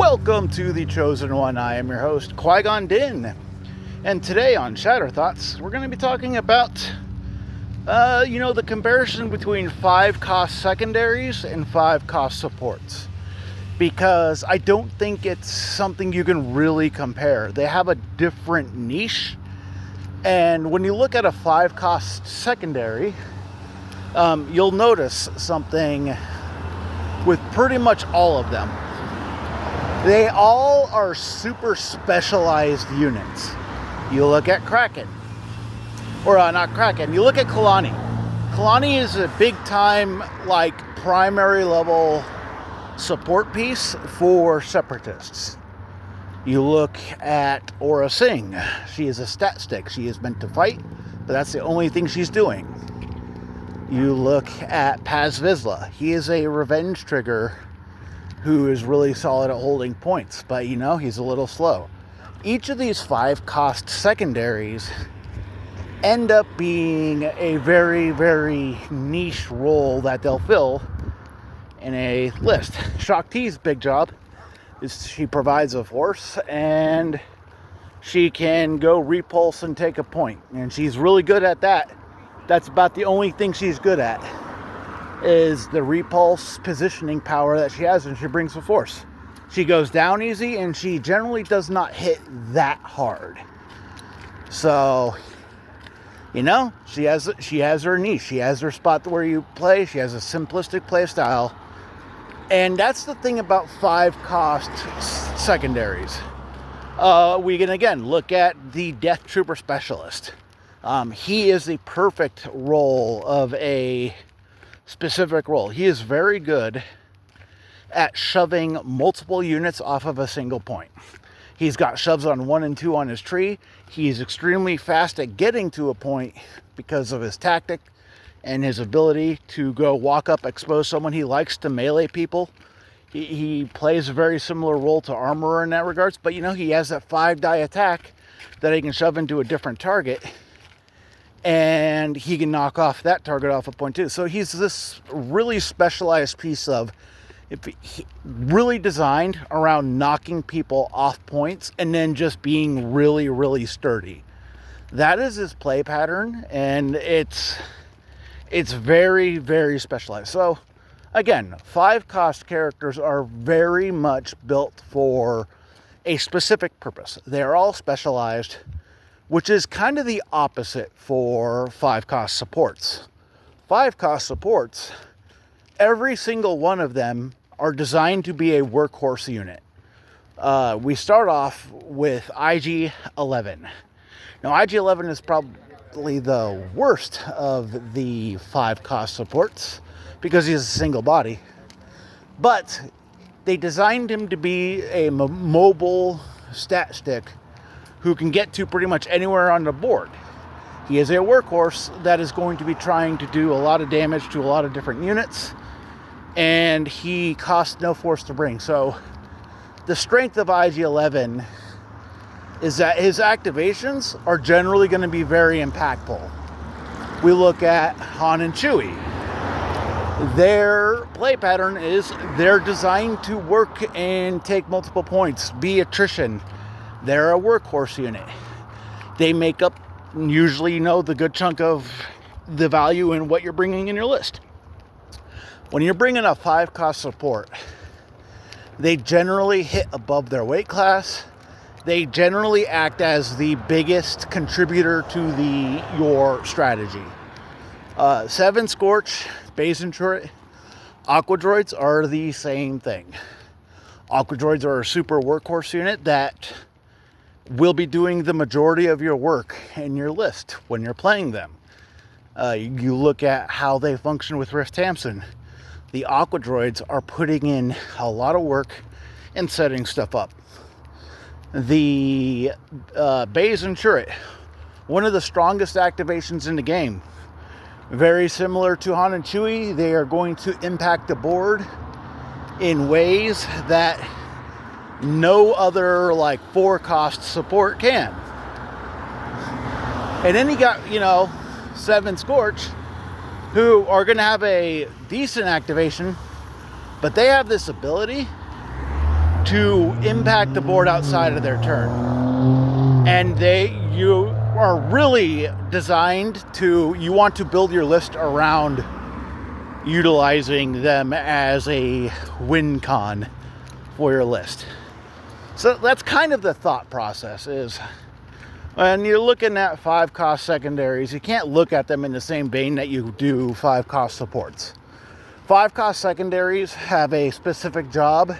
Welcome to The Chosen One. I am your host, Qui-Gon Din. And today on Shatterthoughts, we're going to be talking about, the comparison between 5-cost secondaries and 5-cost supports. Because I don't think it's something you can really compare. They have a different niche. And when you look at a 5-cost secondary, you'll notice something with pretty much all of them. They all are super specialized units. You look at Kraken, or not Kraken, you look at Kalani. Kalani is a big time, primary level support piece for separatists. You look at Aura Singh. She is a stat stick. She is meant to fight, but that's the only thing she's doing. You look at Paz Vizsla. He is a revenge trigger who is really solid at holding points, but he's a little slow. Each of these 5-cost secondaries end up being a very, very niche role that they'll fill in a list. Shakti's big job is she provides a force and she can go repulse and take a point, and she's really good at that. That's about the only thing she's good at, is the repulse positioning power that she has when she brings the force. She goes down easy and she generally does not hit that hard. So, she has her niche. She has her spot where you play. She has a simplistic play style. And that's the thing about 5-cost secondaries. We can again look at the Death Trooper Specialist. He is the perfect role of a specific role. He is very good at shoving multiple units off of a single point. He's got shoves on 1 and 2 on his tree. He's extremely fast at getting to a point because of his tactic and his ability to go walk up, expose someone. He likes to melee people. He plays a very similar role to Armorer in that regards, but he has that 5-die attack that he can shove into a different target, and he can knock off that target off a point too. So he's this really specialized piece of, really designed around knocking people off points and then just being really, really sturdy. That is his play pattern, and it's very, very specialized. So again, 5-cost characters are very much built for a specific purpose. They are all specialized, which is kind of the opposite for 5-cost supports. 5-cost supports, every single one of them are designed to be a workhorse unit. We start off with IG-11. Now, IG-11 is probably the worst of the 5-cost supports because he's a single body. But they designed him to be a mobile stat stick who can get to pretty much anywhere on the board. He is a workhorse that is going to be trying to do a lot of damage to a lot of different units, and he costs no force to bring. So the strength of IG-11 is that his activations are generally going to be very impactful. We look at Han and Chewie. Their play pattern is they're designed to work and take multiple points, be attrition. They're a workhorse unit. They make up usually, the good chunk of the value in what you're bringing in your list. When you're bringing a 5-cost support, they generally hit above their weight class. They generally act as the biggest contributor to your strategy. 7 Scorch, Basin Turret, Aqua Droids are the same thing. Aqua Droids are a super workhorse unit that will be doing the majority of your work in your list when you're playing them. You look at how they function with Rift Tamsin. The Aqua Droids are putting in a lot of work and setting stuff up. The Basin Turret, one of the strongest activations in the game. Very similar to Han and Chewie, they are going to impact the board in ways that no other 4-cost support can. And then you got 7 Scorch, who are going to have a decent activation, but they have this ability to impact the board outside of their turn. And you are really designed to, you want to build your list around utilizing them as a win con for your list. So that's kind of the thought process is, when you're looking at 5-cost secondaries, you can't look at them in the same vein that you do 5-cost supports. 5-cost secondaries have a specific job.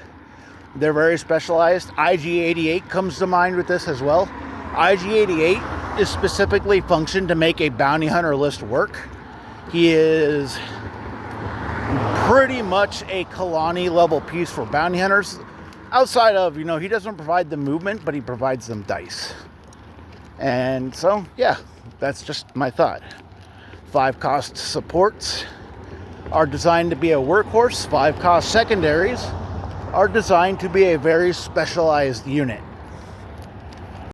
They're very specialized. IG-88 comes to mind with this as well. IG-88 is specifically functioned to make a bounty hunter list work. He is pretty much a Kalani level piece for bounty hunters. Outside of, he doesn't provide the movement, but he provides them dice. And so, yeah, that's just my thought. 5-cost supports are designed to be a workhorse. 5-cost secondaries are designed to be a very specialized unit.